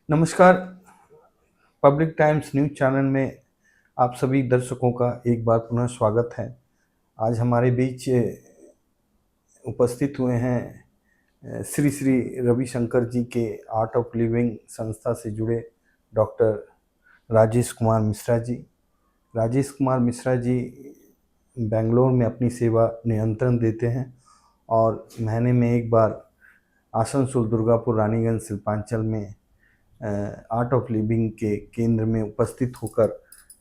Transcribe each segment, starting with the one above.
नमस्कार। Public times news channel में आप सभी दर्शकों का एक बार पुनः स्वागत है। आज हमारे बीच उपस्थित हुए हैं श्री श्री रविशंकर जी के आर्ट ऑफ लिविंग संस्था से जुड़े डॉक्टर राजेश कुमार मिश्रा जी। राजेश कुमार मिश्रा जी बेंगलोर में अपनी सेवा नियंत्रण देते हैं और महीने में एक बार आसनसोल, दुर्गापुर, रानीगंज, शिल्पांचल में आर्ट ऑफ लिविंग के केंद्र में उपस्थित होकर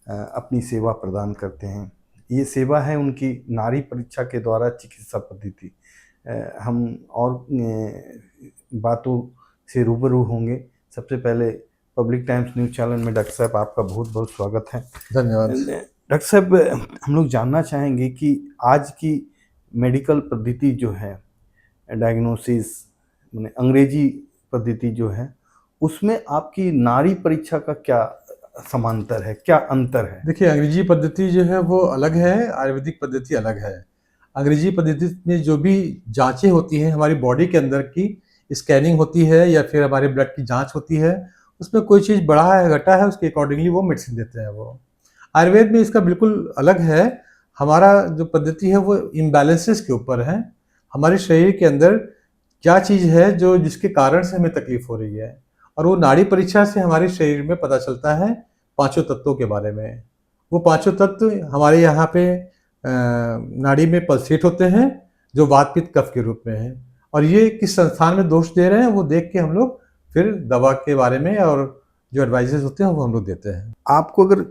अपनी सेवा प्रदान करते हैं। ये सेवा है उनकी नाड़ी परीक्षा के द्वारा चिकित्सा पद्धति। हम और बातों से रूबरू होंगे। सबसे पहले पब्लिक टाइम्स न्यूज़ चैनल में डॉक्टर साहब आपका बहुत बहुत स्वागत है। धन्यवाद। डॉक्टर साहब, हम लोग जानना चाहेंगे कि आज की मेडिकल पद्धति जो है, डायग्नोसिस माने अंग्रेजी पद्धति जो है, उसमें आपकी नाड़ी परीक्षा का क्या समांतर है, क्या अंतर है? देखिए, अंग्रेजी पद्धति जो है वो अलग है, आयुर्वेदिक पद्धति अलग है। अंग्रेजी पद्धति में जो भी जांचें होती हैं हमारी बॉडी के अंदर की, स्कैनिंग होती है या फिर हमारे ब्लड की जांच होती है, उसमें कोई चीज़ बढ़ा है घटा है उसके अकॉर्डिंगली वो मेडिसिन देते हैं वो। आयुर्वेद में इसका बिल्कुल अलग है। हमारा जो पद्धति है वो इम्बैलेंसेस के ऊपर है। हमारे शरीर के अंदर क्या चीज़ है जो जिसके कारण से हमें तकलीफ हो रही है, और वो नाड़ी परीक्षा से हमारे शरीर में पता चलता है पांचों तत्वों के बारे में। वो पांचों तत्व हमारे यहाँ पे नाड़ी में पल्सेट होते हैं जो वात पित्त कफ के रूप में है, और ये किस संस्थान में दोष दे रहे हैं वो देख के हम लोग फिर दवा के बारे में और जो एडवाइजेस होते हैं वो हम लोग देते हैं। आपको अगर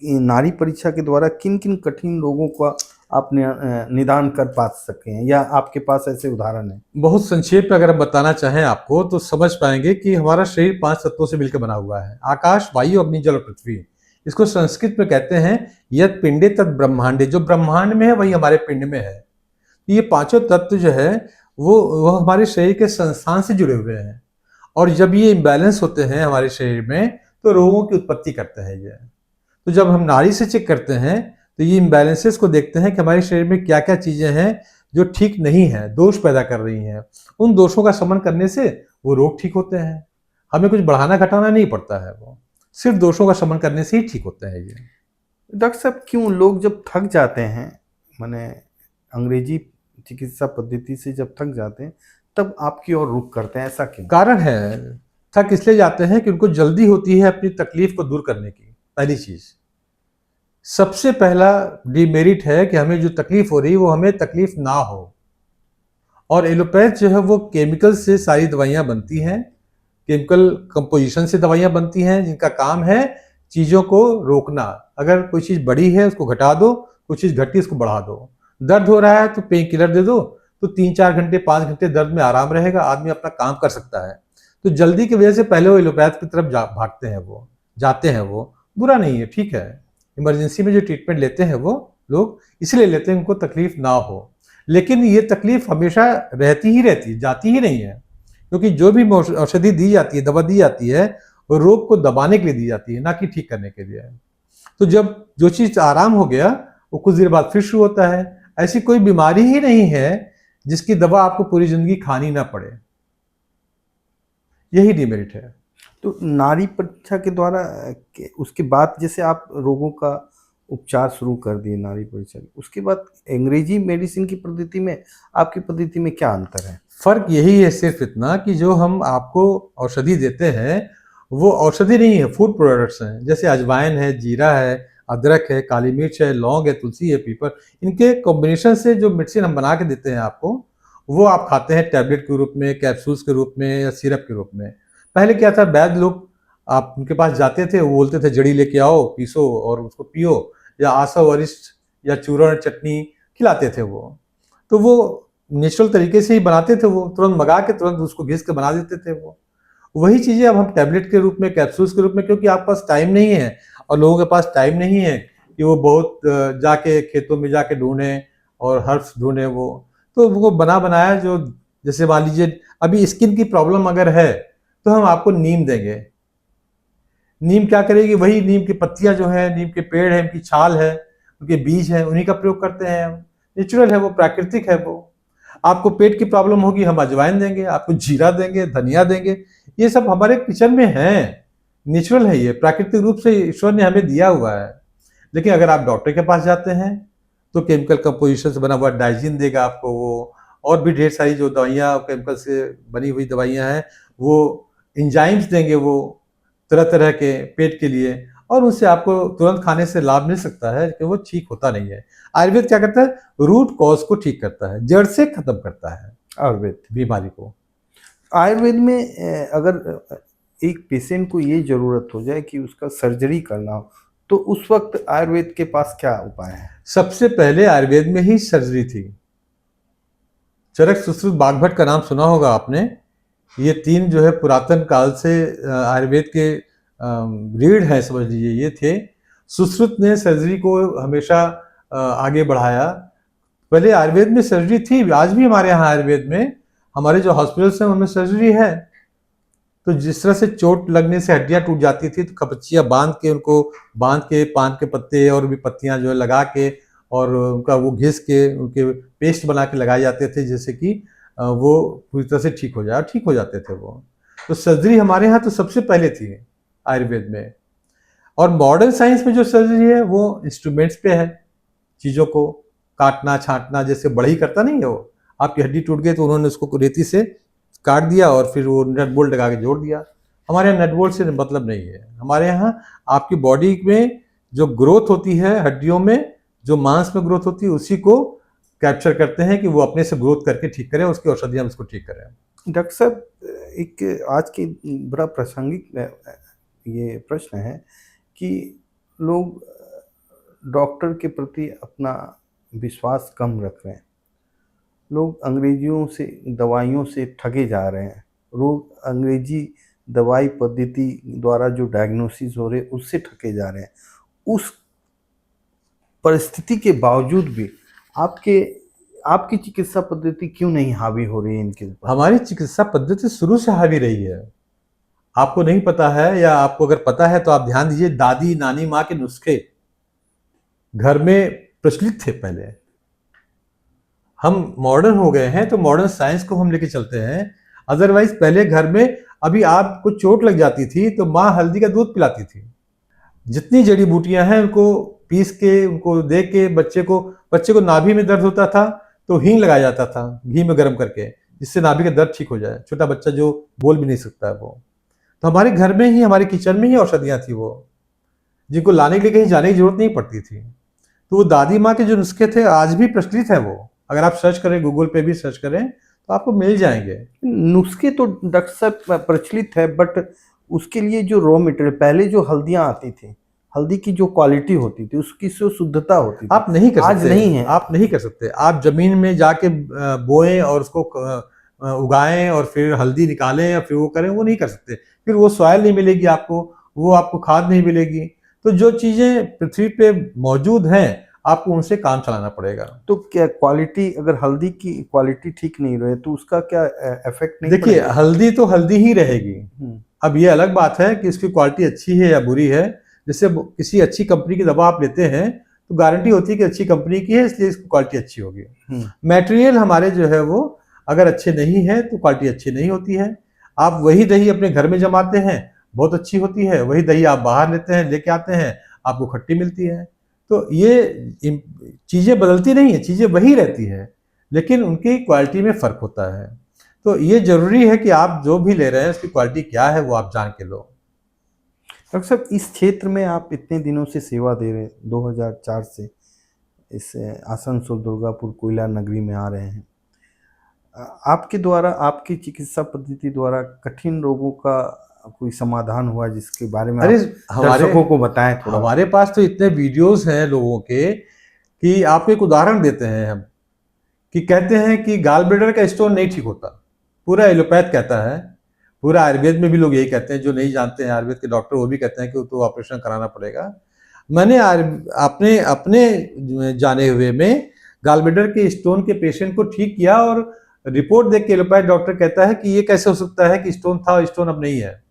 नाड़ी परीक्षा के द्वारा किन किन कठिन रोगों का आप निदान कर पा सके हैं, या आपके पास ऐसे उदाहरण हैं? बहुत संक्षेप में अगर हम बताना चाहें आपको तो समझ पाएंगे कि हमारा शरीर 5 तत्वों से मिलकर बना हुआ है: आकाश, वायु, अग्नि, जल और पृथ्वी। इसको संस्कृत में कहते हैं यत् पिंडे तत् ब्रह्मांडे। जो ब्रह्मांड में है वही हमारे पिंड में है। ये पांचों तत्व जो है वो हमारे शरीर के संस्थान से जुड़े हुए हैं, और जब ये इम्बैलेंस होते हैं हमारे शरीर में तो रोगों की उत्पत्ति करते हैं ये। तो जब हम नाड़ी से चेक करते हैं तो ये इम्बैलेंसेस को देखते हैं कि हमारे शरीर में क्या क्या चीजें हैं जो ठीक नहीं है, दोष पैदा कर रही हैं। उन दोषों का शमन करने से वो रोग ठीक होते हैं। हमें कुछ बढ़ाना घटाना नहीं पड़ता है, वो सिर्फ दोषों का शमन करने से ही ठीक होते हैं ये। डॉक्टर साहब, क्यों लोग जब थक जाते हैं, माने अंग्रेजी चिकित्सा पद्धति से जब थक जाते हैं तब आपकी ओर रुख करते हैं, ऐसा क्यों? कारण है, थक इसलिए जाते हैं कि उनको जल्दी होती है अपनी तकलीफ को दूर करने की। पहली चीज, सबसे पहला डिमेरिट है कि हमें जो तकलीफ हो रही है वो हमें तकलीफ ना हो। और एलोपैथ जो है वो केमिकल से सारी दवाइयां बनती हैं, केमिकल कंपोजिशन से दवाइयां बनती हैं जिनका काम है चीज़ों को रोकना। अगर कोई चीज़ बड़ी है उसको घटा दो, कोई चीज़ घटी उसको बढ़ा दो। दर्द हो रहा है तो पेन किलर दे दो, तो 3-4 घंटे 5 घंटे दर्द में आराम रहेगा, आदमी अपना काम कर सकता है। तो जल्दी की वजह से पहले वो एलोपैथ की तरफ भागते हैं, वो जाते हैं। वो बुरा नहीं है, ठीक है। इमरजेंसी में जो ट्रीटमेंट लेते हैं वो लोग इसलिए लेते हैं उनको तकलीफ ना हो, लेकिन ये तकलीफ हमेशा रहती ही रहती है, जाती ही नहीं है। क्योंकि जो भी औषधि दी जाती है, दवा दी जाती है, वो रोग को दबाने के लिए दी जाती है, ना कि ठीक करने के लिए। तो जब जो चीज आराम हो गया वो कुछ देर बाद फिर शुरू होता है। ऐसी कोई बीमारी ही नहीं है जिसकी दवा आपको पूरी जिंदगी खानी ना पड़े। यही डिमेरिट है। तो नाड़ी परीक्षा के द्वारा उसके बाद जैसे आप रोगों का उपचार शुरू कर दिए नाड़ी परीक्षा, उसके बाद अंग्रेजी मेडिसिन की पद्धति में आपकी पद्धति में क्या अंतर है? फर्क यही है सिर्फ इतना कि जो हम आपको औषधि देते हैं वो औषधि नहीं है, फूड प्रोडक्ट्स हैं। जैसे अजवाइन है, जीरा है, अदरक है, काली मिर्च है, लौंग है, तुलसी है, पीपर। इनके कॉम्बिनेशन से जो मेडिसिन हम बना के देते हैं आपको, वो आप खाते हैं टैबलेट के रूप में, कैप्सूल्स के रूप में या सिरप के रूप में। पहले क्या था, वैद्य लोग आप उनके पास जाते थे, वो बोलते थे जड़ी लेके आओ, पीसो और उसको पियो, या आसा वरिष्ठ या चूर्ण चटनी खिलाते थे वो। तो वो नेचुरल तरीके से ही बनाते थे, वो तुरंत मंगा के तुरंत उसको घिस के बना देते थे वो। वही चीजें अब हम टैबलेट के रूप में, कैप्सूल्स के रूप में, क्योंकि आपके पास टाइम नहीं है और लोगों के पास टाइम नहीं है कि वो बहुत जाके खेतों में जाके ढूंढें और हर्ब्स ढूंढें वो। तो वो बना बनाया जो, जैसे मान लीजिए अभी स्किन की प्रॉब्लम अगर है तो हम आपको नीम देंगे। नीम क्या करेगी, वही नीम की पत्तियां जो है, नीम के पेड़ है, उनकी छाल है, उनके बीज है, उन्हीं का प्रयोग करते हैं हम। नेचुरल है वो, प्राकृतिक है वो। आपको पेट की प्रॉब्लम होगी, हम अजवाइन देंगे, आपको जीरा देंगे, धनिया देंगे। ये सब हमारे किचन में है, नेचुरल है, ये प्राकृतिक रूप से ईश्वर ने हमें दिया हुआ है। लेकिन अगर आप डॉक्टर के पास जाते हैं तो केमिकल कंपोजिशन से बना हुआ डाइजीन देगा आपको वो, और भी ढेर सारी जो दवाइयाँ केमिकल से बनी हुई दवाइयाँ हैं, वो इंजाइम्स देंगे वो तरह तरह के पेट के लिए, और उससे आपको तुरंत खाने से लाभ मिल सकता है कि वो ठीक होता नहीं है। आयुर्वेद क्या करता है, रूट कॉज को ठीक करता है, जड़ से खत्म करता है आयुर्वेद बीमारी को। आयुर्वेद में अगर एक पेशेंट को ये जरूरत हो जाए कि उसका सर्जरी करना हो, तो उस वक्त आयुर्वेद के पास क्या उपाय है? सबसे पहले आयुर्वेद में ही सर्जरी थी। चरक, सुश्रुत, बागभट का नाम सुना होगा आपने। ये तीन जो है पुरातन काल से आयुर्वेद के रीढ़ है, समझ लीजिए ये थे। सुश्रुत ने सर्जरी को हमेशा आगे बढ़ाया। पहले आयुर्वेद में सर्जरी थी, आज भी हमारे यहाँ आयुर्वेद में हमारे जो हॉस्पिटल्स हैं उनमें सर्जरी है। तो जिस तरह से चोट लगने से हड्डियां टूट जाती थी तो कपचियां बांध के, उनको बांध के पान के पत्ते और भी पत्तियां जो है लगा के और उनका वो घिस के उनके पेस्ट बना के लगाए जाते थे, जैसे कि वो पूरी तरह से ठीक हो जाए, और ठीक हो जाते थे वो। तो सर्जरी हमारे यहाँ तो सबसे पहले थी आयुर्वेद में। और मॉडर्न साइंस में जो सर्जरी है वो इंस्ट्रूमेंट्स पे है, चीज़ों को काटना छांटना, जैसे बढ़ई करता नहीं है वो, आपकी हड्डी टूट गई तो उन्होंने उसको रेती से काट दिया और फिर वो नट बोल्ट लगा के जोड़ दिया। हमारे यहाँ नट बोल्ट से मतलब नहीं है। हमारे यहाँ आपकी बॉडी में जो ग्रोथ होती है, हड्डियों में जो मांस में ग्रोथ होती है, उसी को कैप्चर करते हैं कि वो अपने से ग्रोथ करके ठीक करें, उसकी औषधि हम उसको ठीक करें। डॉक्टर साहब, एक आज की बड़ा प्रासंगिक ये प्रश्न है कि लोग डॉक्टर के प्रति अपना विश्वास कम रख रहे हैं। लोग अंग्रेजियों से, दवाइयों से ठगे जा रहे हैं। लोग अंग्रेजी दवाई पद्धति द्वारा जो डायग्नोसिस हो रहे हैं उससे ठगे जा रहे हैं। उस परिस्थिति के बावजूद भी आपकी चिकित्सा पद्धति क्यों नहीं हावी हो रही है इनके ऊपर? हमारी चिकित्सा पद्धति शुरू से हावी रही है। आपको नहीं पता है, या आपको अगर पता है तो आप ध्यान दीजिए, दादी नानी माँ के नुस्खे घर में प्रचलित थे पहले। हम मॉडर्न हो गए हैं तो मॉडर्न साइंस को हम लेके चलते हैं। अदरवाइज पहले घर में, अभी आपको चोट लग जाती थी तो माँ हल्दी का दूध पिलाती थी। जितनी जड़ी बूटियां हैं उनको पीस के, उनको दे के, बच्चे को नाभि में दर्द होता था तो हींग लगाया जाता था घी में गर्म करके, जिससे नाभि का दर्द ठीक हो जाए। छोटा बच्चा जो बोल भी नहीं सकता है वो, तो हमारे घर में ही, हमारे किचन में ही औषधियां थी वो, जिनको लाने के लिए कहीं जाने की जरूरत नहीं पड़ती थी। तो वो दादी माँ के जो नुस्खे थे आज भी प्रचलित है वो। अगर आप सर्च करें, गूगल पे भी सर्च करें तो आपको मिल जाएंगे। नुस्खे तो डॉक्टर साहब प्रचलित है, बट उसके लिए जो रॉ मटेरियल, पहले जो हल्दियां आती थी, हल्दी की जो क्वालिटी होती थी, उसकी जो शुद्धता होती थी, आप नहीं कर सकते। आज नहीं है। आप नहीं कर सकते। आप जमीन में जाके बोएं और उसको उगाएं और फिर हल्दी निकालें या फिर वो करें, वो नहीं कर सकते। फिर वो सॉइल नहीं मिलेगी आपको, वो आपको खाद नहीं मिलेगी। तो जो चीजें पृथ्वी पे मौजूद हैं आपको उनसे काम चलाना पड़ेगा। तो क्या क्वालिटी, अगर हल्दी की क्वालिटी ठीक नहीं रहे तो उसका क्या इफेक्ट नहीं देखिए, पड़ेगा? हल्दी तो हल्दी ही रहेगी। अब ये अलग बात है कि इसकी क्वालिटी अच्छी है या बुरी है। जैसे किसी अच्छी कंपनी की दवा आप लेते हैं तो गारंटी होती है कि अच्छी कंपनी की है, इसलिए इसकी क्वालिटी अच्छी होगी। मटेरियल हमारे जो है वो अगर अच्छे नहीं है तो क्वालिटी अच्छी नहीं होती है। आप वही दही अपने घर में जमाते हैं, बहुत अच्छी होती है। वही दही आप बाहर लेके आते हैं, आपको खट्टी मिलती है। तो ये चीजें बदलती नहीं है, चीजें वही रहती है, लेकिन उनकी क्वालिटी में फर्क होता है। तो ये जरूरी है कि आप जो भी ले रहे हैं उसकी क्वालिटी क्या है वो आप जान के लो। डॉक्टर साहब, इस क्षेत्र में आप इतने दिनों से सेवा दे रहे हैं, 2004 से इस आसनसोल दुर्गापुर कोयला नगरी में आ रहे हैं। आपके द्वारा, आपकी चिकित्सा पद्धति द्वारा कठिन रोगों का कोई समाधान हुआ जिसके बारे में अरे, दर्शकों को बताएं थोड़ा। हमारे पास तो इतने वीडियोस हैं लोगों के कि आपको एक उदाहरण देते हैं हम, कि कहते हैं कि गाल ब्लैडर का स्टोन नहीं ठीक होता, पूरा एलोपैथ कहता है। पूरा आयुर्वेद में भी लोग यही कहते हैं, जो नहीं जानते हैं आयुर्वेद के डॉक्टर वो भी कहते हैं कि तो ऑपरेशन कराना पड़ेगा। मैंने अपने जाने हुए में गाल ब्लैडर के स्टोन के पेशेंट को ठीक किया, और रिपोर्ट देख के एलोपैथ डॉक्टर कहता है कि ये कैसे हो सकता है कि स्टोन था, स्टोन अब नहीं है,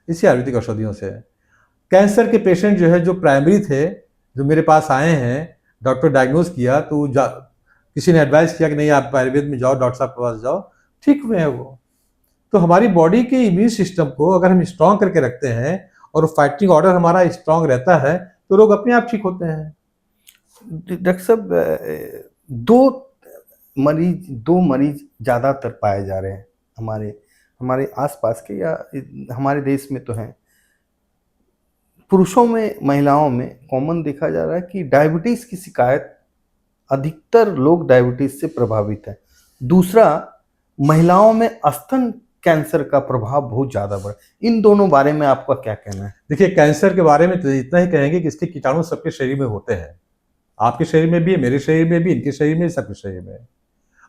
इसी आयुर्वेदिक औषधियों से। कैंसर के पेशेंट जो है, जो प्राइमरी थे, जो मेरे पास आए हैं, डॉक्टर डायग्नोज किया तो किसी ने एडवाइस किया कि नहीं आप आयुर्वेद में जाओ, डॉक्टर साहब के पास जाओ, ठीक हुए हैं वो। तो हमारी बॉडी के इम्यून सिस्टम को अगर हम स्ट्रांग करके रखते हैं और फाइटिंग ऑर्डर हमारा स्ट्रांग रहता है तो लोग अपने आप ठीक होते हैं। डॉक्टर साहब, दो मरीज ज़्यादातर पाए जा रहे हैं हमारे हमारे आसपास के, या हमारे देश में तो हैं। पुरुषों में महिलाओं में कॉमन देखा जा रहा है कि डायबिटीज़ की शिकायत, अधिकतर लोग डायबिटीज़ से प्रभावित हैं। दूसरा, महिलाओं में स्तन कैंसर का प्रभाव बहुत ज़्यादा बढ़ा। इन दोनों बारे में आपका क्या कहना है? देखिए, कैंसर के बारे में तो इतना ही कहेंगे कि इसके कीटाणु सबके शरीर में होते हैं। आपके शरीर में भी है, मेरे शरीर में भी, इनके शरीर में, सबके शरीर में।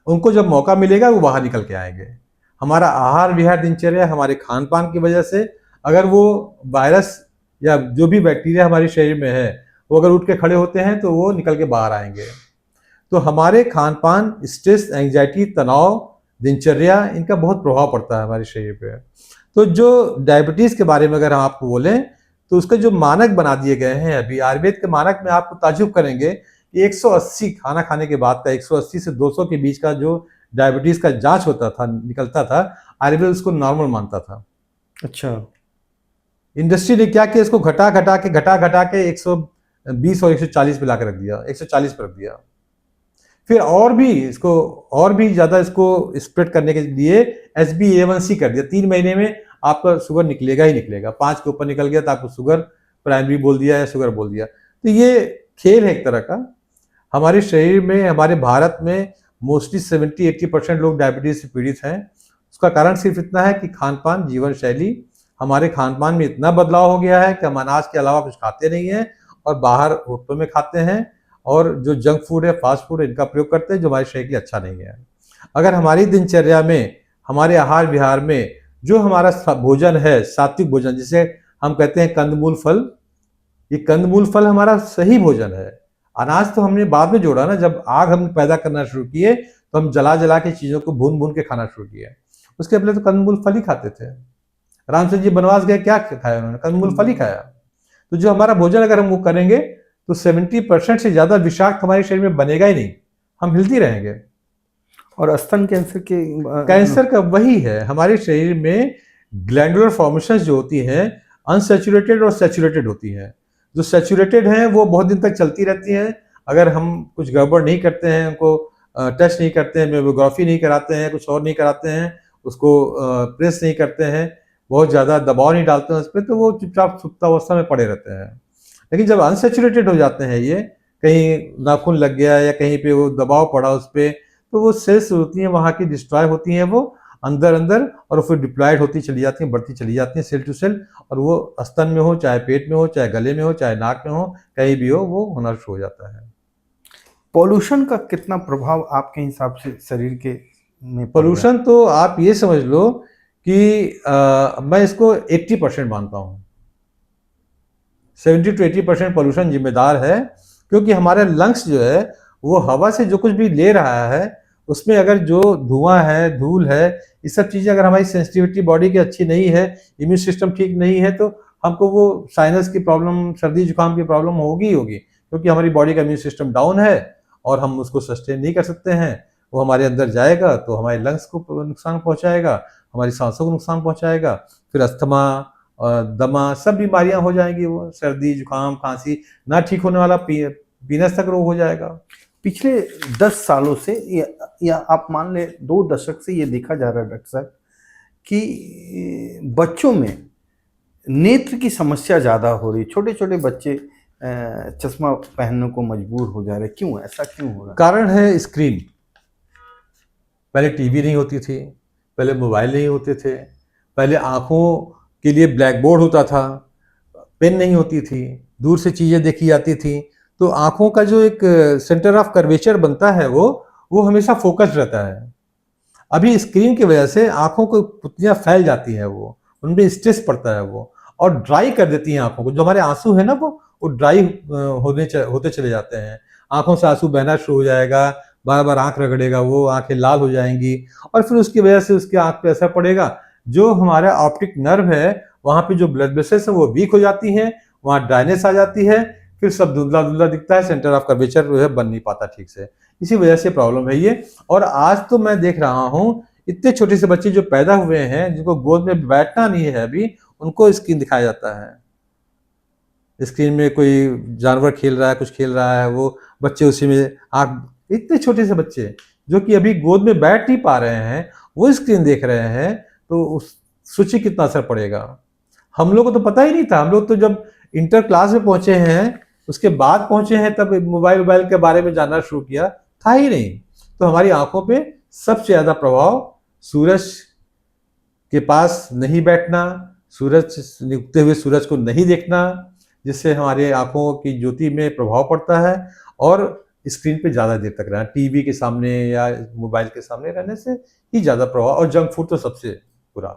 उनको जब मौका मिलेगा वो बाहर निकल के आएंगे। हमारा आहार विहार, दिनचर्या, हमारे खान पान की वजह से अगर वो वायरस या जो भी बैक्टीरिया हमारे शरीर में है वो अगर उठ के खड़े होते हैं तो वो निकल के बाहर आएंगे। तो हमारे खान पान, स्ट्रेस, एंग्जाइटी, तनाव, दिनचर्या, इनका बहुत प्रभाव पड़ता है हमारे शरीर पे। तो जो डायबिटीज़ के बारे में अगर हम आपको बोलें तो उसके जो मानक बना दिए गए हैं अभी आयुर्वेद के मानक में, आपको ताज्जुब करेंगे कि 180 खाना खाने के बाद का 180 से 200 के बीच का जो डायबिटीज़ का जांच होता था, निकलता था, आयुर्वेद उसको नॉर्मल मानता था। अच्छा। इंडस्ट्री ने क्या किया, इसको घटा घटा के 120 और 140 पे लाकर रख दिया, 140 पे रख दिया। फिर और भी ज़्यादा इसको स्प्रेड करने के लिए HbA1c कर दिया। 3 महीने में आपका शुगर निकलेगा ही निकलेगा। 5 के ऊपर निकल गया तो आपको शुगर प्राइमरी बोल दिया या शुगर बोल दिया। तो ये खेल है एक तरह का। हमारे शरीर में, हमारे भारत में मोस्टली 70-80% लोग डायबिटीज से पीड़ित हैं। उसका कारण सिर्फ इतना है कि खान पान, जीवन शैली, हमारे खान पान में इतना बदलाव हो गया है कि हम अनाज के अलावा कुछ खाते नहीं हैं और बाहर होटलों में खाते हैं और जो जंक फूड है, फास्ट फूड, इनका प्रयोग करते हैं जो हमारे शरीर के लिए अच्छा नहीं है। अगर हमारी दिनचर्या में, हमारे आहार विहार में जो हमारा भोजन है, सात्विक भोजन जिसे हम कहते हैं कंदमूल फल, ये कंदमूल फल हमारा सही भोजन है। अनाज तो हमने बाद में जोड़ा ना, जब आग हम पैदा करना शुरू किए तो हम जला जला के चीज़ों को भून भून के खाना शुरू किया। उसके पहले तो कंदमूल फल ही खाते थे। रामचंद्र जी बनवास गए, क्या खाया उन्होंने? कंदमूल फल ही खाया। तो जो हमारा भोजन अगर हम वो करेंगे तो 70% से ज़्यादा विषाक्त हमारे शरीर में बनेगा ही नहीं, हम हेल्दी रहेंगे। और स्तन कैंसर के कैंसर का वही है, हमारे शरीर में ग्लैंडुलर फॉर्मेशंस जो होती हैं अनसैचुरेटेड और सैचुरेटेड होती हैं। जो सैचुरेटेड हैं वो बहुत दिन तक चलती रहती हैं। अगर हम कुछ गड़बड़ नहीं करते हैं, उनको टेस्ट नहीं करते हैं, मेमोग्राफी नहीं कराते हैं, कुछ और नहीं कराते हैं, उसको प्रेस नहीं करते हैं, बहुत ज़्यादा दबाव नहीं डालते हैं उस पर, तो वो चुपचाप सुप्तावस्था में पड़े रहते हैं। लेकिन जब अनसैचुरेटेड हो जाते हैं, ये कहीं नाखून लग गया या कहीं पे वो दबाव पड़ा उस पर, तो वो सेल्स होती हैं वहाँ की डिस्ट्रॉय होती हैं, वो अंदर अंदर, और फिर डिप्लॉयड होती चली जाती हैं, बढ़ती चली जाती हैं सेल टू सेल, और वो स्तन में हो, चाहे पेट में हो, चाहे गले में हो, चाहे नाक में हो, कहीं भी हो, वो होना शुरू हो जाता है। पॉल्यूशन का कितना प्रभाव आपके हिसाब से शरीर के में? पॉल्यूशन तो आप ये समझ लो कि मैं इसको 80% मानता हूँ। 70 to 80% पॉल्यूशन जिम्मेदार है, क्योंकि हमारे लंग्स जो है वो हवा से जो कुछ भी ले रहा है उसमें अगर जो धुआं है, धूल है, ये सब चीज़ें अगर हमारी सेंसिटिविटी बॉडी की अच्छी नहीं है, इम्यून सिस्टम ठीक नहीं है, तो हमको वो साइनस की प्रॉब्लम, सर्दी जुकाम की प्रॉब्लम होगी ही होगी, क्योंकि हमारी बॉडी का इम्यून सिस्टम डाउन है और हम उसको सस्टेन नहीं कर सकते हैं। वो हमारे अंदर जाएगा तो हमारे लंग्स को नुकसान पहुँचाएगा, हमारी सांसों को नुकसान पहुँचाएगा, फिर अस्थमा और दमा सब बीमारियां हो जाएंगी, वो सर्दी जुकाम खांसी ना ठीक होने वाला पीनस तक रोग हो जाएगा। पिछले 10 सालों से या आप मान ले 2 दशक से ये देखा जा रहा है डॉक्टर साहब कि बच्चों में नेत्र की समस्या ज़्यादा हो रही। छोटे छोटे बच्चे चश्मा पहनने को मजबूर हो जा रहे। क्यों, ऐसा क्यों हो रहा? कारण है स्क्रीन। पहले टीवी नहीं होती थी, पहले मोबाइल नहीं होते थे, पहले आंखों के लिए ब्लैक बोर्ड होता था, पेन नहीं होती थी, दूर से चीज़ें देखी जाती थी, तो आंखों का जो एक सेंटर ऑफ कर्वेचर बनता है वो हमेशा फोकस्ड रहता है। अभी स्क्रीन की वजह से आंखों को पुतलियाँ फैल जाती हैं, वो उनमें स्ट्रेस पड़ता है, वो और ड्राई कर देती हैं आंखों को। जो हमारे आंसू है ना वो ड्राई होते चले जाते हैं। आंखों से आंसू बहना शुरू हो जाएगा, बार बार आंख रगड़ेगा, वो आंखें लाल हो जाएंगी, और फिर उसकी वजह से उसकी आंख पे असर पड़ेगा। जो हमारा ऑप्टिक नर्व है वहाँ पे जो ब्लड वेसल्स है वो वीक हो जाती हैं, वहाँ ड्राइनेस आ जाती है, फिर सब धुंधला धुंधला दिखता है, सेंटर ऑफ कर्वेचर जो है बन नहीं पाता ठीक से। इसी वजह से प्रॉब्लम है ये। और आज तो मैं देख रहा हूँ इतने छोटे से बच्चे जो पैदा हुए हैं, जिनको गोद में बैठना नहीं है अभी, उनको स्क्रीन दिखाया जाता है। स्क्रीन में कोई जानवर खेल रहा है, कुछ खेल रहा है, वो बच्चे उसी में आँख, इतने छोटे से बच्चे जो कि अभी गोद में बैठ नहीं पा रहे हैं, वो स्क्रीन देख रहे हैं, तो उस सोचिए कितना असर पड़ेगा। हम लोग को तो पता ही नहीं था, हम लोग तो जब इंटर क्लास में पहुंचे हैं, उसके बाद पहुंचे हैं, तब मोबाइल के बारे में जानना शुरू किया, था ही नहीं। तो हमारी आंखों पे सबसे ज्यादा प्रभाव सूरज के पास नहीं बैठना, सूरज उगते हुए सूरज को नहीं देखना, जिससे हमारे आंखों की ज्योति में प्रभाव पड़ता है, और स्क्रीन पे ज़्यादा देर तक रहना, टीवी के सामने या मोबाइल के सामने रहने से ही ज़्यादा प्रभाव। और जंक फूड तो सबसे बुरा,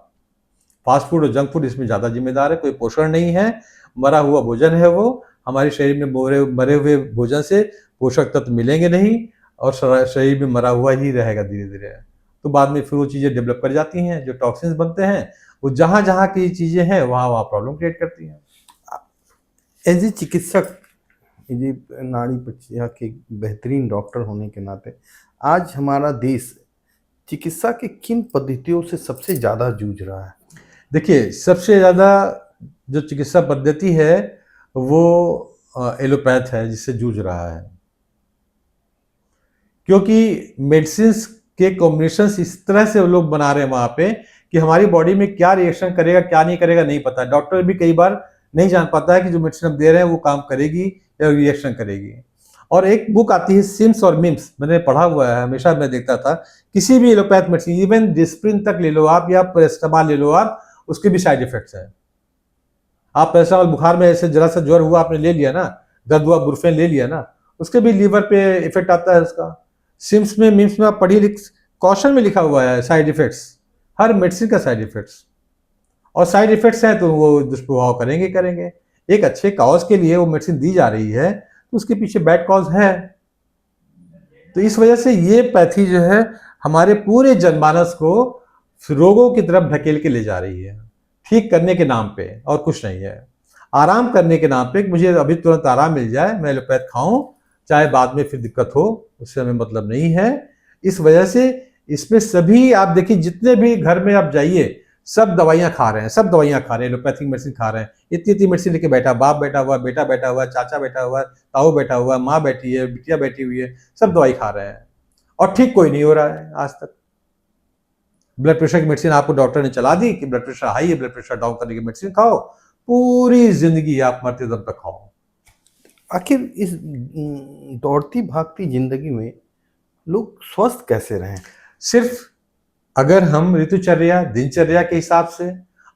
फास्ट फूड और जंक फूड इसमें ज़्यादा जिम्मेदार है। कोई पोषण नहीं है, मरा हुआ भोजन है वो। हमारे शरीर में मरे हुए भोजन से पोषक तत्व मिलेंगे नहीं, और शरीर में मरा हुआ ही रहेगा धीरे धीरे। तो बाद में फिर वो चीज़ें डेवलप कर जाती हैं, जो टॉक्सिन्स बनते हैं वो जहाँ जहाँ की चीज़ें हैं वहाँ वहाँ प्रॉब्लम क्रिएट करती हैं। एज ए चिकित्सक, ये नाड़ी पचिया के बेहतरीन डॉक्टर होने के नाते, आज हमारा देश चिकित्सा के किन पद्धतियों से सबसे ज़्यादा जूझ रहा है? देखिए, सबसे ज़्यादा जो चिकित्सा पद्धति है वो एलोपैथ है, जिससे जूझ रहा है। क्योंकि मेडिसिन्स के कॉम्बिनेशंस इस तरह से वो लोग बना रहे हैं वहाँ पे कि हमारी बॉडी में क्या रिएक्शन करेगा, क्या नहीं करेगा, नहीं पता। डॉक्टर भी कई बार नहीं जान पाता है कि जो मेडिसिन हम दे रहे हैं वो काम करेगी या रिएक्शन करेगी। और एक बुक आती है सिम्स और मिम्स, मैंने पढ़ा हुआ है, हमेशा मैं देखता था। किसी भी एलोपैथ मेडिसिन, इवन डिस्प्रिन तक ले लो आप या पैरासिटामॉल ले लो आप, उसके भी साइड इफेक्ट्स हैं। आप पैरासिटामॉल बुखार में ऐसे जरा सा ज्वर हुआ, आपने ले लिया ना, दर्द हुआ, बुरफेन ले लिया ना, उसके भी लीवर पे इफेक्ट आता है उसका। सिम्स में मिम्स में आप पढ़िए, कॉशन में लिखा हुआ है साइड इफेक्ट्स, हर मेडिसिन का साइड इफेक्ट्स। और साइड इफेक्ट्स हैं तो वो दुष्प्रभाव करेंगे करेंगे। एक अच्छे कॉज के लिए वो मेडिसिन दी जा रही है, तो उसके पीछे बैड कॉज है। तो इस वजह से ये पैथी जो है हमारे पूरे जनमानस को रोगों की तरफ ढकेल के ले जा रही है, ठीक करने के नाम पे, और कुछ नहीं है। आराम करने के नाम पे, मुझे अभी तुरंत आराम मिल जाए, मैं एलोपैथ खाऊं, चाहे बाद में फिर दिक्कत हो, उससे हमें मतलब नहीं है। इस वजह से इसमें सभी, आप देखिए जितने भी घर में आप जाइए, सब दवाइयां खा रहे हैं, सब दवाइयां खा रहे हैं, एलोपैथिक मेडिसिन खा रहे हैं। इतनी इतनी मेडिसिन लेके बैठा, बाप बैठा हुआ, बेटा बैठा हुआ, चाचा बैठा हुआ, ताऊ बैठा हुआ, माँ बैठी है, बिटिया बैठी हुई है, सब दवाई खा रहे हैं, और ठीक कोई नहीं हो रहा है आज तक। ब्लड प्रेशर की मेडिसिन आपको डॉक्टर ने चला दी कि ब्लड प्रेशर हाई है, ब्लड प्रेशर डाउन करने की मेडिसिन खाओ, पूरी जिंदगी आप मरते दम तक खाओ। आखिर इस दौड़ती भागती जिंदगी में लोग स्वस्थ कैसे रहें? सिर्फ अगर हम ऋतुचर्या, दिनचर्या के हिसाब से,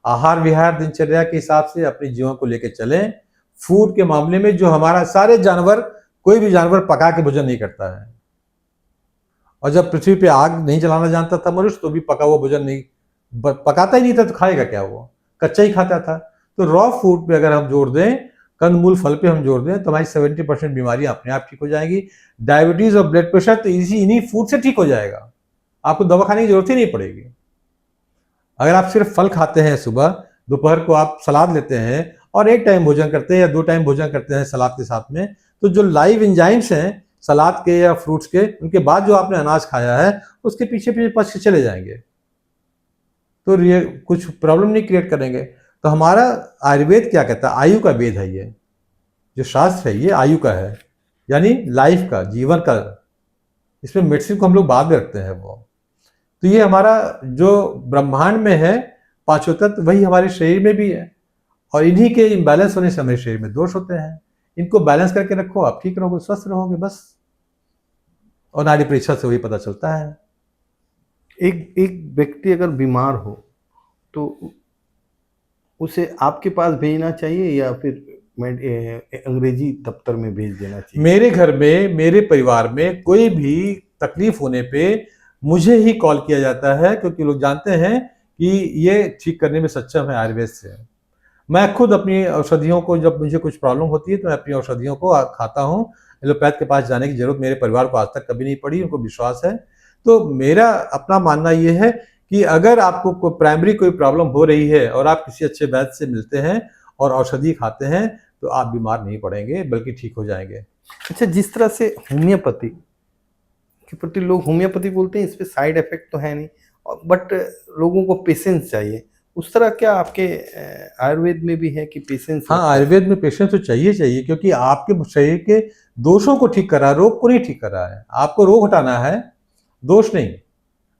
आहार विहार दिनचर्या के हिसाब से अपने जीवन को लेकर चलें। फूड के मामले में जो हमारा सारे जानवर, कोई भी जानवर पका के भोजन नहीं करता है, और जब पृथ्वी पे आग नहीं जलाना जानता था मनुष्य, तो भी पका हुआ भोजन नहीं पकाता ही नहीं था, तो खाएगा क्या, वो कच्चा ही खाता था। तो रॉ फूड पे अगर हम जोर दें, कंदमूल फल पे हम जोर दें, तो हमारी 70% बीमारियां अपने आप ठीक हो जाएंगी। डायबिटीज और ब्लड प्रेशर तो इन्हीं फूड से ठीक हो जाएगा, आपको दवा खाने की जरूरत ही नहीं पड़ेगी। अगर आप सिर्फ फल खाते हैं, सुबह दोपहर को आप सलाद लेते हैं, और एक टाइम भोजन करते हैं या 2 टाइम भोजन करते हैं सलाद के साथ में, तो जो लाइव एंजाइम्स हैं सलाद के या फ्रूट्स के, उनके बाद जो आपने अनाज खाया है, उसके पीछे पीछे पच के चले जाएंगे, तो ये कुछ प्रॉब्लम नहीं क्रिएट करेंगे। तो हमारा आयुर्वेद क्या कहता है, आयु का वेद है ये जो शास्त्र है, ये आयु का है, यानी लाइफ का, जीवन का। इसमें मेडिसिन को हम लोग बाद में रखते हैं वो। तो ये हमारा जो ब्रह्मांड में है 5 तत्व, वही हमारे शरीर में भी है, और इन्हीं के इम्बैलेंस होने से हमारे शरीर में दोष होते हैं। इनको बैलेंस करके रखो, आप ठीक रहोगे, स्वस्थ रहोगे, बस। और नाड़ी परीक्षा से वही पता चलता है। एक व्यक्ति अगर बीमार हो तो उसे आपके पास भेजना चाहिए या फिर अंग्रेजी दफ्तर में भेज देना चाहिए? मेरे घर में, मेरे परिवार में कोई भी तकलीफ होने पे मुझे ही कॉल किया जाता है, क्योंकि लोग जानते हैं कि ये ठीक करने में सक्षम है आयुर्वेद से। मैं खुद अपनी औषधियों को, जब मुझे कुछ प्रॉब्लम होती है तो मैं अपनी औषधियों को खाता हूँ। एलोपैथ के पास जाने की जरूरत मेरे परिवार को आज तक कभी नहीं पड़ी, उनको विश्वास है। तो मेरा अपना मानना ये है कि अगर आपको प्राइमरी कोई प्रॉब्लम हो रही है और आप किसी अच्छे वैद्य से मिलते हैं और औषधि खाते हैं, तो आप बीमार नहीं पड़ेंगे, बल्कि ठीक हो जाएंगे। अच्छा, जिस तरह से होम्योपैथी के प्रति लोग होम्योपैथी बोलते हैं, इस पे साइड इफेक्ट तो है नहीं, बट लोगों को पेशेंस चाहिए। उस तरह क्या आपके आयुर्वेद में भी है कि पेशेंस? हाँ, आयुर्वेद में पेशेंस तो चाहिए चाहिए, क्योंकि आपके शरीर के दोषों को ठीक कर रहा है, रोग को नहीं ठीक कर रहा है। आपको रोग हटाना है, दोष नहीं।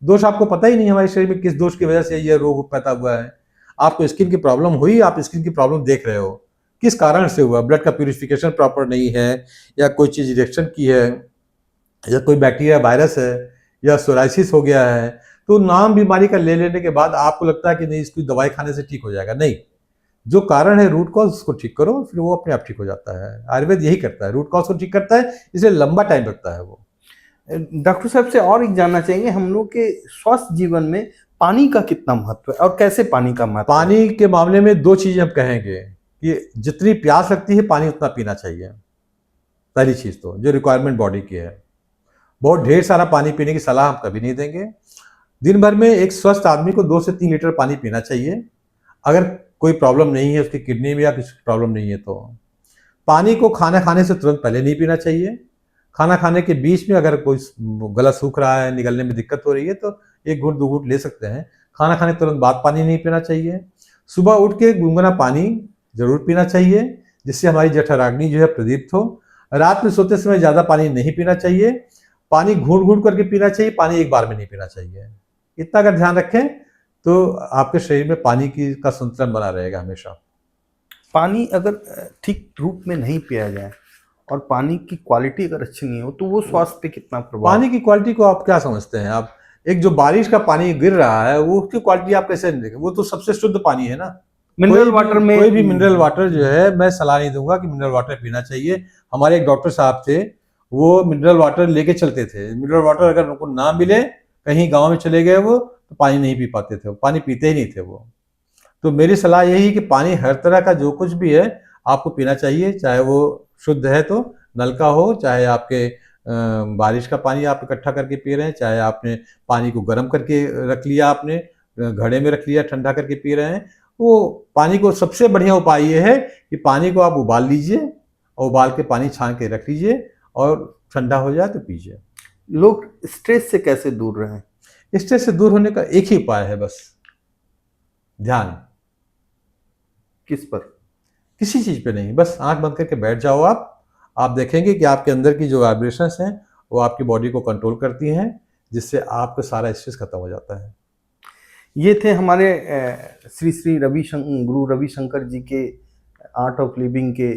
दोष आपको पता ही नहीं हमारे शरीर में किस दोष की वजह से यह रोग पैदा हुआ है। आपको स्किन की प्रॉब्लम हुई, आप स्किन की प्रॉब्लम देख रहे हो, किस कारण से हुआ? ब्लड का प्यूरिफिकेशन प्रॉपर नहीं है, या कोई चीज रिएक्शन की है, या कोई बैक्टीरिया वायरस है, या सोराइसिस हो गया है। तो नाम बीमारी का ले लेने के बाद आपको लगता है कि नहीं, इसकी दवाई खाने से ठीक हो जाएगा। नहीं, जो कारण है, रूट कॉज, उसको ठीक करो, फिर वो अपने आप ठीक हो जाता है। आयुर्वेद यही करता है, रूट कॉज को ठीक करता है, इसलिए लंबा टाइम लगता है वो। डॉक्टर साहब से और एक जानना चाहेंगे, हम लोग के स्वस्थ जीवन में पानी का कितना महत्व है और कैसे पानी का महत्व है? पानी के मामले में दो चीजें हम कहेंगे कि जितनी प्यास लगती है पानी उतना पीना चाहिए। पहली चीज तो जो रिक्वायरमेंट बॉडी की है, बहुत ढेर सारा पानी पीने की सलाह हम कभी नहीं देंगे। दिन भर में एक स्वस्थ आदमी को 2 से 3 लीटर पानी पीना चाहिए। अगर कोई प्रॉब्लम नहीं है उसकी किडनी में या किसी प्रॉब्लम नहीं है तो पानी को खाना खाने से तुरंत पहले नहीं पीना चाहिए। खाना खाने के बीच में अगर कोई गला सूख रहा है, निगलने में दिक्कत हो रही है, तो 1 घूंट 2 घूंट ले सकते हैं। खाना खाने तुरंत बाद पानी नहीं पीना चाहिए। सुबह उठ के गुनगुना पानी जरूर पीना चाहिए, जिससे हमारी जठराग्नि जो है प्रदीप्त हो। रात में सोते समय ज़्यादा पानी नहीं पीना चाहिए। पानी घूंट घूंट करके पीना चाहिए, पानी एक बार में नहीं पीना चाहिए। इतना अगर ध्यान रखें तो आपके शरीर में पानी की का संतुलन बना रहेगा हमेशा। पानी अगर ठीक रूप में नहीं पिया जाए और पानी की क्वालिटी अगर अच्छी नहीं हो तो वो स्वास्थ्य पे कितना प्रभाव? पानी की क्वालिटी को आप क्या समझते हैं? आप एक जो बारिश का पानी गिर रहा है वो उसकी क्वालिटी आप कैसे देखें? वो तो सबसे शुद्ध पानी है ना। मिनरल वाटर में कोई भी मिनरल वाटर जो है, मैं सलाह नहीं दूंगा कि मिनरल वाटर पीना चाहिए। हमारे एक डॉक्टर साहब थे, वो मिनरल वाटर लेके चलते थे। मिनरल वाटर अगर उनको ना मिले, कहीं गांव में चले गए वो, तो पानी नहीं पी पाते थे, पानी पीते ही नहीं थे वो। तो मेरी सलाह यही है कि पानी हर तरह का जो कुछ भी है आपको पीना चाहिए, चाहे वो शुद्ध है तो नल का हो, चाहे आपके बारिश का पानी आप इकट्ठा करके पी रहे हैं, चाहे आपने पानी को गर्म करके रख लिया, आपने घड़े में रख लिया, ठंडा करके पी रहे हैं। वो पानी को सबसे बढ़िया उपाय ये है कि पानी को आप उबाल लीजिए और उबाल के पानी छान के रख लीजिए और ठंडा हो जाए तो पीजिए। लोग स्ट्रेस से कैसे दूर रहें? स्ट्रेस से दूर होने का एक ही उपाय है, बस ध्यान। किस पर? किसी चीज पे नहीं, बस आंख बंद करके बैठ जाओ। आप देखेंगे कि आपके अंदर की जो वाइब्रेशंस हैं वो आपकी बॉडी को कंट्रोल करती हैं, जिससे आपका सारा स्ट्रेस खत्म हो जाता है। ये थे हमारे श्री श्री गुरु रविशंकर जी के आर्ट ऑफ लिविंग के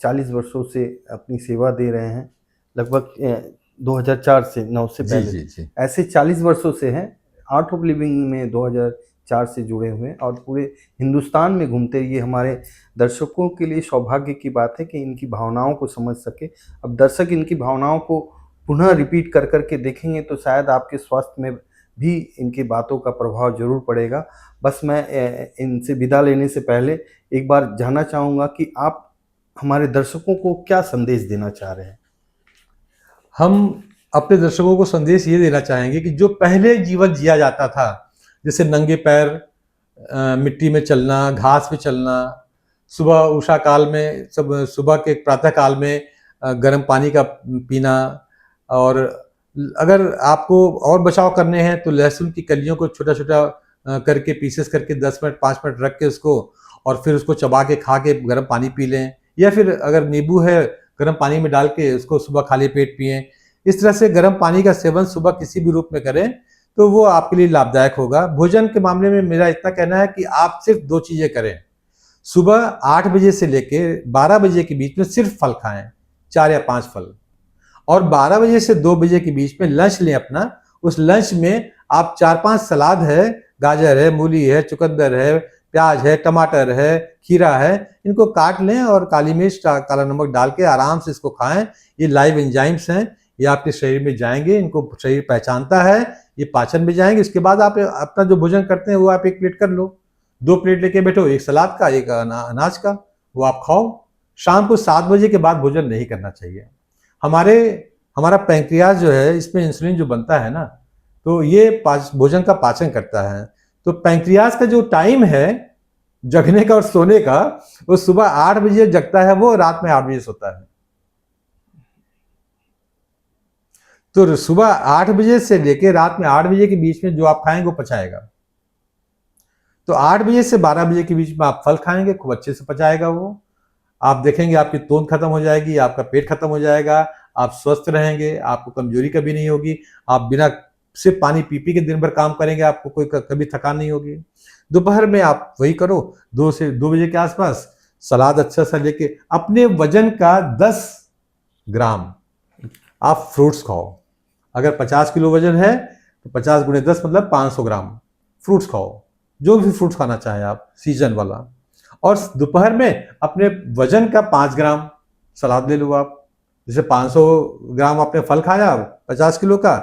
40 वर्षों से अपनी सेवा दे रहे हैं, लगभग 2004 से 9 से पहले। जी। ऐसे 40 वर्षों से हैं, आर्ट ऑफ लिविंग में 2004 से जुड़े हुए हैं और पूरे हिंदुस्तान में घूमते। ये हमारे दर्शकों के लिए सौभाग्य की बात है कि इनकी भावनाओं को समझ सके। अब दर्शक इनकी भावनाओं को पुनः रिपीट कर करके देखेंगे तो शायद आपके स्वास्थ्य में भी इनकी बातों का प्रभाव जरूर पड़ेगा। बस मैं इनसे विदा लेने से पहले एक बार जानना चाहूँगा कि आप हमारे दर्शकों को क्या संदेश देना चाह रहे हैं? हम अपने दर्शकों को संदेश ये देना चाहेंगे कि जो पहले जीवन जिया जाता था, जैसे नंगे पैर मिट्टी में चलना, घास पे चलना, सुबह उषा काल में, सब सुबह के प्रातः काल में गर्म पानी का पीना, और अगर आपको और बचाव करने हैं तो लहसुन की कलियों को छोटा छोटा करके पीसेस करके 10 मिनट 5 मिनट रख के उसको, और फिर उसको चबा के खा के गर्म पानी पी लें, या फिर अगर नींबू है गर्म पानी में डाल के उसको सुबह खाली पेट पिएं। इस तरह से गर्म पानी का सेवन सुबह किसी भी रूप में करें तो वो आपके लिए लाभदायक होगा। भोजन के मामले में मेरा इतना कहना है कि आप सिर्फ 2 चीजें करें। सुबह 8 बजे से लेके 12 बजे के बीच में सिर्फ फल खाएं, 4 या 5 फल, और 12 बजे से 2 बजे के बीच में लंच लें अपना। उस लंच में आप 4-5 सलाद है, गाजर है, मूली है, चुकंदर है, प्याज है, टमाटर है, खीरा है, इनको काट लें और काली मिर्च, काला नमक डाल के आराम से इसको खाएं। ये लाइव एंजाइम्स हैं, ये आपके शरीर में जाएंगे, इनको शरीर पहचानता है, ये पाचन में जाएंगे। इसके बाद आप अपना जो भोजन करते हैं वो आप 1 प्लेट कर लो, 2 प्लेट लेके बैठो, 1 सलाद का, 1 अनाज का, वो आप खाओ। शाम को 7 बजे के बाद भोजन नहीं करना चाहिए। हमारा पैंक्रियाज जो है, इसमें इंसुलिन जो बनता है ना, तो ये भोजन का पाचन करता है। तो पैंक्रियाज का जो टाइम है जगने का और सोने का, वो सुबह 8 बजे जगता है, वो रात में 8 बजे सोता है। तो सुबह 8 बजे से लेकर रात में 8 बजे के बीच में जो आप खाएंगे वो पचाएगा। तो 8 बजे से 12 बजे के बीच में आप फल खाएंगे, खूब अच्छे से पचाएगा वो। आप देखेंगे आपकी तोंद खत्म हो जाएगी, आपका पेट खत्म हो जाएगा, आप स्वस्थ रहेंगे, आपको कमजोरी कभी नहीं होगी। आप बिना सिर्फ पानी पी पी के दिन भर काम करेंगे, आपको कोई कभी थकान नहीं होगी। दोपहर में आप वही करो, 2 बजे के आसपास सलाद अच्छा सा लेके अपने वजन का 10 ग्राम आप फ्रूट्स खाओ। अगर 50 किलो वजन है तो 50 गुणे 10 मतलब 500 ग्राम फ्रूट्स खाओ, जो भी फ्रूट्स खाना चाहें आप, सीजन वाला। और दोपहर में अपने वजन का 5 ग्राम सलाद ले लो आप। जैसे 500 ग्राम आपने फल खाया 50 किलो का,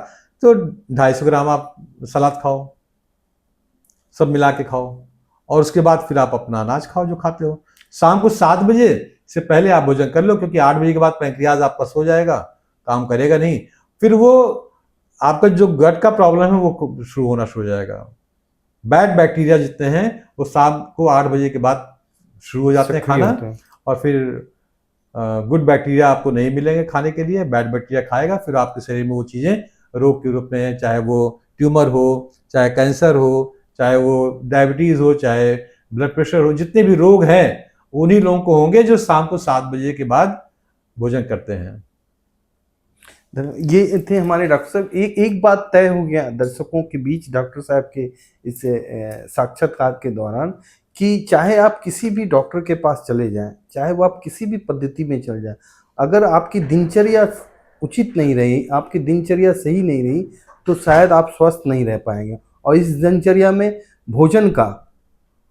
तो 250 ग्राम आप सलाद खाओ, सब मिला के खाओ। और उसके बाद फिर आप अपना अनाज खाओ जो खाते हो। शाम को 7 बजे से पहले आप भोजन कर लो, क्योंकि 8 बजे के बाद पैंक्रियाज आपका सो जाएगा, काम करेगा नहीं। फिर वो आपका जो गट का प्रॉब्लम है वो शुरू होना शुरू हो जाएगा। बैड बैक्टीरिया जितने हैं वो शाम को 8 बजे के बाद शुरू हो जाते हैं खाना, और फिर गुड बैक्टीरिया आपको नहीं मिलेंगे खाने के लिए। बैड बैक्टीरिया खाएगा, फिर आपके शरीर में वो चीज़ें रोग के रूप में, चाहे वो ट्यूमर हो, चाहे कैंसर हो, चाहे वो डायबिटीज़ हो, चाहे ब्लड प्रेशर हो, जितने भी रोग हैं उन्हीं लोगों को होंगे जो शाम को 7 बजे के बाद भोजन करते हैं। ये थे हमारे डॉक्टर साहब। एक बात तय हो गया दर्शकों के बीच डॉक्टर साहब के इस साक्षात्कार के दौरान, कि चाहे आप किसी भी डॉक्टर के पास चले जाएं, चाहे वो आप किसी भी पद्धति में चले जाएं, अगर आपकी दिनचर्या उचित नहीं रही, आपकी दिनचर्या सही नहीं रही, तो शायद आप स्वस्थ नहीं रह पाएंगे। और इस दिनचर्या में भोजन का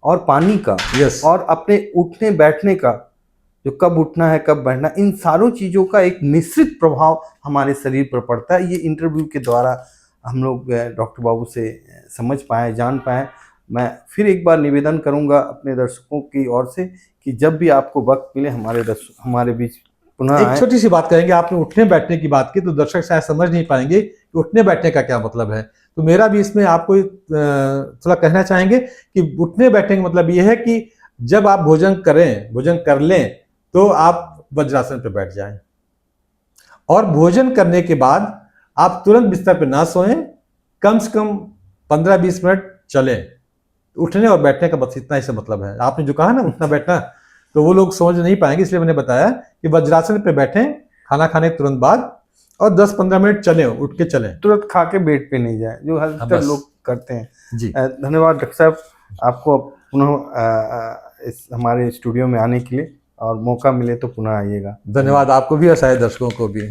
और पानी का और अपने उठने बैठने का, जो कब उठना है कब बैठना, इन सारों चीज़ों का एक मिश्रित प्रभाव हमारे शरीर पर पड़ता है। ये इंटरव्यू के द्वारा हम लोग डॉक्टर बाबू से समझ पाए, जान पाए। मैं फिर एक बार निवेदन करूंगा अपने दर्शकों की ओर से कि जब भी आपको वक्त मिले हमारे बीच पुनः एक छोटी सी बात करेंगे। आपने उठने बैठने की बात की, तो दर्शक शायद समझ नहीं पाएंगे कि उठने बैठने का क्या मतलब है। तो मेरा भी इसमें आपको थोड़ा कहना चाहेंगे कि उठने बैठने का मतलब ये है कि जब आप भोजन कर लें तो आप वज्रासन पर बैठ जाएं, और भोजन करने के बाद आप तुरंत बिस्तर पर ना सोएं, कम से कम 15-20 मिनट चलें। उठने और बैठने का बस इतना ही से मतलब है। आपने जो कहा ना उठना बैठना, तो वो लोग समझ नहीं पाएंगे, इसलिए मैंने बताया कि वज्रासन पे बैठें खाना खाने के तुरंत बाद, और 10-15 मिनट चलें, उठ के चलें, तुरंत खा के बेड पे नहीं जाए, जो हर लोग करते हैं। जी धन्यवाद डॉक्टर साहब आपको पुनः इस हमारे स्टूडियो में आने के लिए, और मौका मिले तो पुनः आइएगा। धन्यवाद आपको भी और शायद दर्शकों को भी।